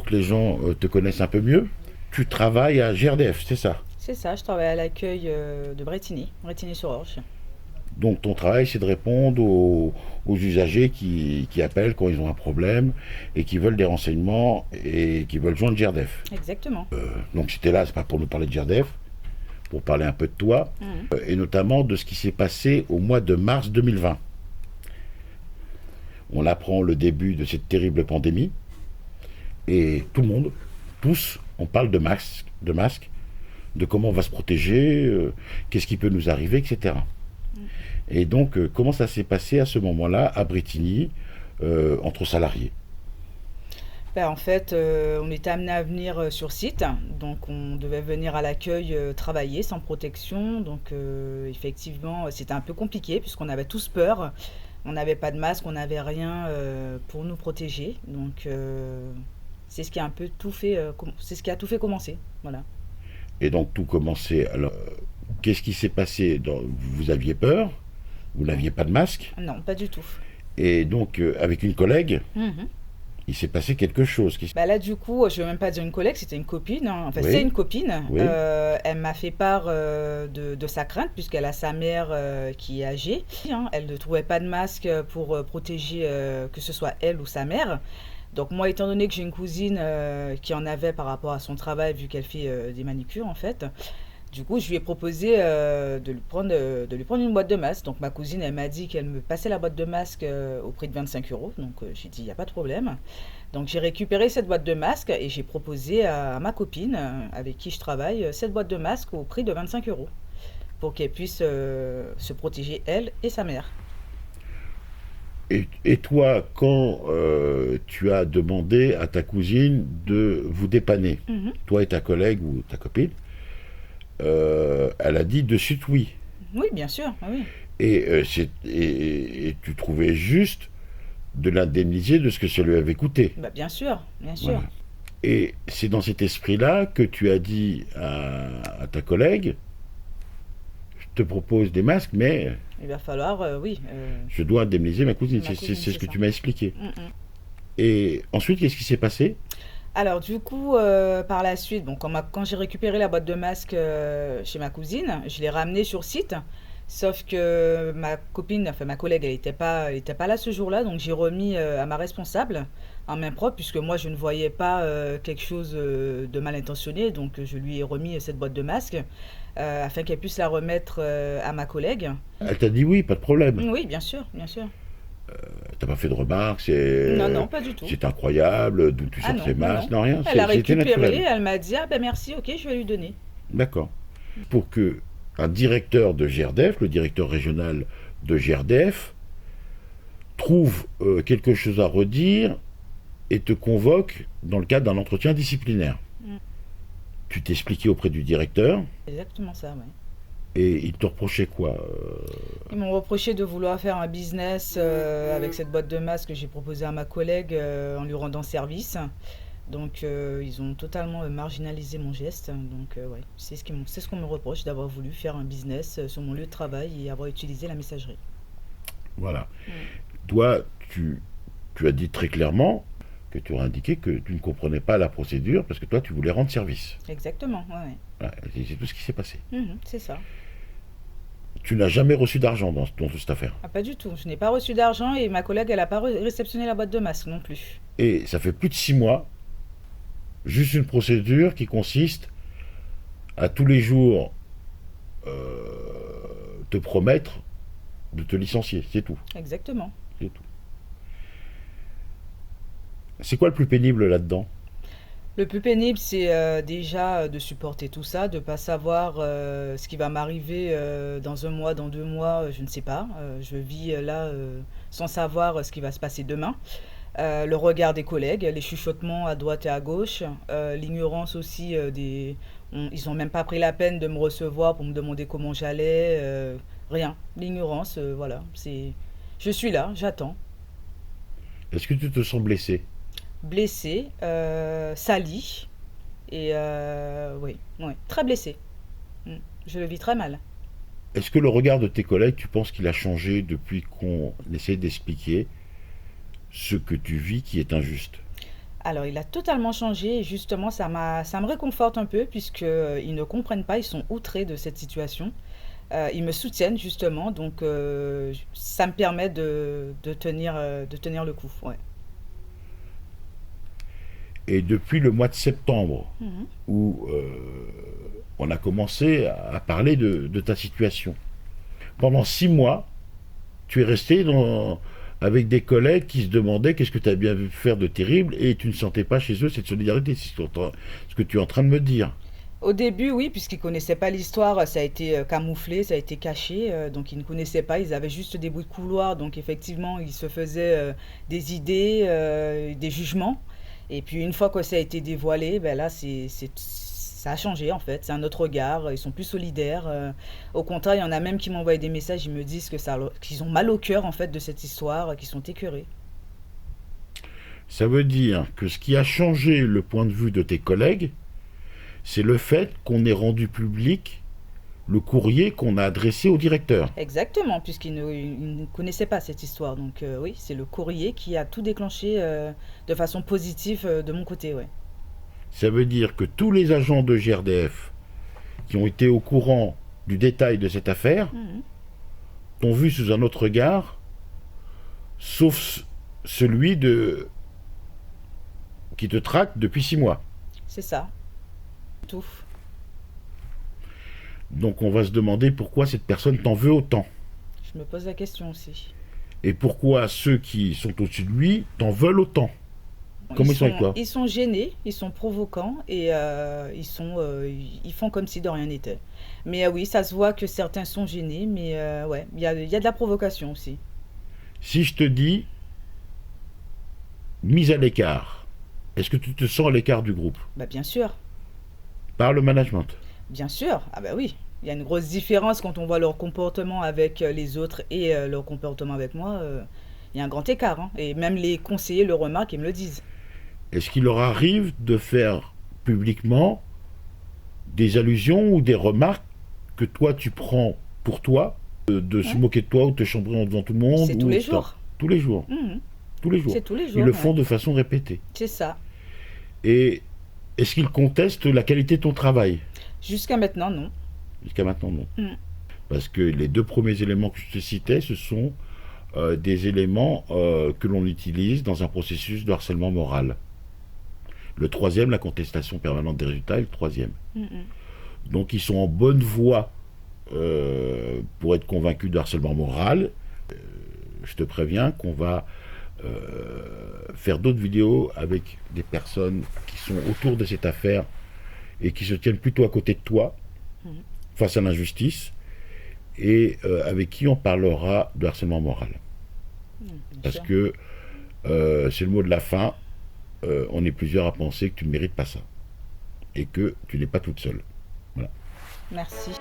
que les gens te connaissent un peu mieux, tu travailles à GRDF, c'est ça? C'est ça, je travaille à l'accueil de Brétigny-sur-Orge. Donc ton travail, c'est de répondre aux usagers qui appellent quand ils ont un problème et qui veulent des renseignements et qui veulent joindre GRDF. Exactement. Donc si tu es là, c'est pas pour nous parler de GRDF, pour parler un peu de toi, Mhm. et notamment de ce qui s'est passé au mois de mars 2020. On apprend le début de cette terrible pandémie, et tout le monde, tous, on parle de masques, de comment on va se protéger, qu'est-ce qui peut nous arriver, etc. Et donc, comment ça s'est passé à ce moment-là, à Brétigny, entre salariés? Ben, en fait, on était amené à venir sur site, donc on devait venir à l'accueil travailler sans protection. Donc effectivement, c'était un peu compliqué puisqu'on avait tous peur. On n'avait pas de masque, on n'avait rien pour nous protéger. Donc c'est ce qui a un peu tout fait, c'est ce qui a tout fait commencer. Voilà. Et donc, tout commençait. Alors, qu'est-ce qui s'est passé vous aviez peur, vous n'aviez pas de masque, Non, pas du tout. et donc, avec une collègue, Mhm. il s'est passé quelque chose. Bah là, du coup, je ne vais même pas dire une collègue, c'était une copine, hein. Enfin, c'est Oui, une copine. oui, Elle m'a fait part de sa crainte, puisqu'elle a sa mère qui est âgée, hein. Elle ne trouvait pas de masque pour protéger que ce soit elle ou sa mère. Donc moi, étant donné que j'ai une cousine qui en avait par rapport à son travail, vu qu'elle fait des manicures, en fait, du coup, je lui ai proposé de lui prendre une boîte de masques. Donc ma cousine, elle m'a dit qu'elle me passait la boîte de masques au prix de 25 euros. Donc j'ai dit, il n'y a pas de problème. Donc j'ai récupéré cette boîte de masques et j'ai proposé à ma copine avec qui je travaille cette boîte de masques au prix de 25 euros pour qu'elle puisse se protéger elle et sa mère. et toi, quand tu as demandé à ta cousine de vous dépanner, Mhm. toi et ta collègue ou ta copine, elle a dit de suite oui. Oui, bien sûr, ah oui. Et tu trouvais juste de l'indemniser de ce que ça lui avait coûté. Bah, bien sûr, bien Voilà. sûr. Et c'est dans cet esprit-là que tu as dit à ta collègue, je te propose des masques, mais Il va falloir, oui, je dois indemniser ma cousine. ma cousine, C'est ce c'est que ça. tu m'as expliqué. Mm, mm. Et ensuite, qu'est-ce qui s'est passé? Alors du coup, par la suite, bon, quand j'ai récupéré la boîte de masques chez ma cousine, je l'ai ramenée sur site. Sauf que ma copine, enfin ma collègue, elle était pas là ce jour-là, donc j'ai remis à ma responsable en main propre, puisque moi je ne voyais pas quelque chose de mal intentionné, donc je lui ai remis cette boîte de masques afin qu'elle puisse la remettre à ma collègue. Elle t'a dit oui, pas de problème. Oui, bien sûr, bien sûr. T'as pas fait de remarques, Non, non, pas du tout. c'est incroyable, d'où tu Ah sors non, ces non, masques, non. non rien, Elle a c'était récupéré, naturel. elle m'a dit, ah ben merci, ok, je vais lui donner. D'accord. Pour que un directeur de GRDF, le directeur régional de GRDF, trouve quelque chose à redire et te convoque dans le cadre d'un entretien disciplinaire. Mm. Tu t'expliquais auprès du directeur Exactement ça, ouais. et il te reprochait quoi? Ils m'ont reproché de vouloir faire un business avec cette boîte de masques que j'ai proposée à ma collègue en lui rendant service. Donc ils ont totalement marginalisé mon geste. Donc ouais, c'est ce qu'on me reproche d'avoir voulu faire un business sur mon lieu de travail et avoir utilisé la messagerie. Voilà. Mm. Toi, tu as dit très clairement que tu as indiqué que tu ne comprenais pas la procédure parce que toi, tu voulais rendre service. Exactement, ouais, Voilà, c'est tout ce qui s'est passé. ouais. Mhm, c'est ça. Tu n'as jamais reçu d'argent dans toute cette affaire. Ah, pas du tout. Je n'ai pas reçu d'argent et ma collègue, elle n'a pas réceptionné la boîte de masques non plus. Et ça fait plus de 6 mois, juste une procédure qui consiste à tous les jours te promettre de te licencier. C'est tout. Exactement. C'est tout. C'est quoi le plus pénible là-dedans? Le plus pénible, c'est déjà de supporter tout ça, de pas savoir ce qui va m'arriver dans un mois, dans 2 mois, je ne sais pas. Je vis là sans savoir ce qui va se passer demain. Le regard des collègues, les chuchotements à droite et à gauche, l'ignorance aussi ils ont même pas pris la peine de me recevoir pour me demander comment j'allais, rien. L'ignorance, voilà. Je suis là, j'attends. Est-ce que tu te sens blessé? Blessée, salie, et oui, oui, très blessée. Mm. Je le vis très mal. Est-ce que le regard de tes collègues, tu penses qu'il a changé depuis qu'on essaie d'expliquer ce que tu vis qui est injuste? Alors, il a totalement changé et justement, ça me réconforte un peu puisque ils ne comprennent pas, ils sont outrés de cette situation. Ils me soutiennent justement, donc ça me permet de tenir le coup. Ouais. Et depuis le mois de septembre, Mhm. où on a commencé à parler de ta situation, pendant 6 mois, tu es resté avec des collègues qui se demandaient qu'est-ce que tu as bien vu faire de terrible et tu ne sentais pas chez eux cette solidarité, c'est ce que tu es en train de me dire. Au début, oui, puisqu'ils connaissaient pas l'histoire, ça a été camouflé, ça a été caché, donc ils ne connaissaient pas, ils avaient juste des bruits de couloir, donc effectivement, ils se faisaient des idées, des jugements. Et puis une fois que ça a été dévoilé, ben là, ça a changé en fait, c'est un autre regard, ils sont plus solidaires. Au contraire, il y en a même qui m'envoient des messages, ils me disent qu'ils ont mal au cœur en fait de cette histoire, qu'ils sont écœurés. Ça veut dire que ce qui a changé le point de vue de tes collègues, c'est le fait qu'on ait rendu public le courrier qu'on a adressé au directeur. Exactement, puisqu'ils ne connaissaient pas cette histoire. Donc oui, c'est le courrier qui a tout déclenché de façon positive de mon côté, ouais. Ça veut dire que tous les agents de GRDF qui ont été au courant du détail de cette affaire Mhm. t'ont vu sous un autre regard, sauf celui qui te traque depuis 6 mois. C'est ça, tout. Donc on va se demander pourquoi cette personne t'en veut autant. Je me pose la question aussi. Et pourquoi ceux qui sont au-dessus de lui t'en veulent autant. Bon, Comment ils sont avec toi? ils sont gênés, ils sont provocants et ils font comme si de rien n'était. Mais oui, ça se voit que certains sont gênés, mais ouais, il y a de la provocation aussi. Si je te dis mise à l'écart, est-ce que tu te sens à l'écart du groupe Bah bien sûr, par le management? bien sûr. Ah bah oui, il y a une grosse différence quand on voit leur comportement avec les autres et leur comportement avec moi. Il y a un grand écart, hein. Et même les conseillers le remarquent et me le disent. Est-ce qu'il leur arrive de faire publiquement des allusions ou des remarques que toi tu prends pour toi, de se Ouais. moquer de toi ou de te chambrer devant tout le monde C'est tous ou les etc. jours. Tous les jours. Mhm. Tous les jours. C'est tous les Ils jours, le ouais. font de façon répétée. C'est ça. Et est-ce qu'ils contestent la qualité de ton travail? Jusqu'à maintenant, non. Jusqu'à maintenant, non. Mhm. Parce que les deux premiers éléments que je te citais, ce sont des éléments que l'on utilise dans un processus de harcèlement moral. Le troisième, la contestation permanente des résultats, est le troisième. Mhm. Donc ils sont en bonne voie pour être convaincus de harcèlement moral. Je te préviens qu'on va faire d'autres vidéos avec des personnes qui sont autour de cette affaire et qui se tiennent plutôt à côté de toi Mhm. face à l'injustice et avec qui on parlera de harcèlement moral. Bien Parce sûr. que c'est le mot de la fin, on est plusieurs à penser que tu ne mérites pas ça et que tu n'es pas toute seule. Voilà. Merci.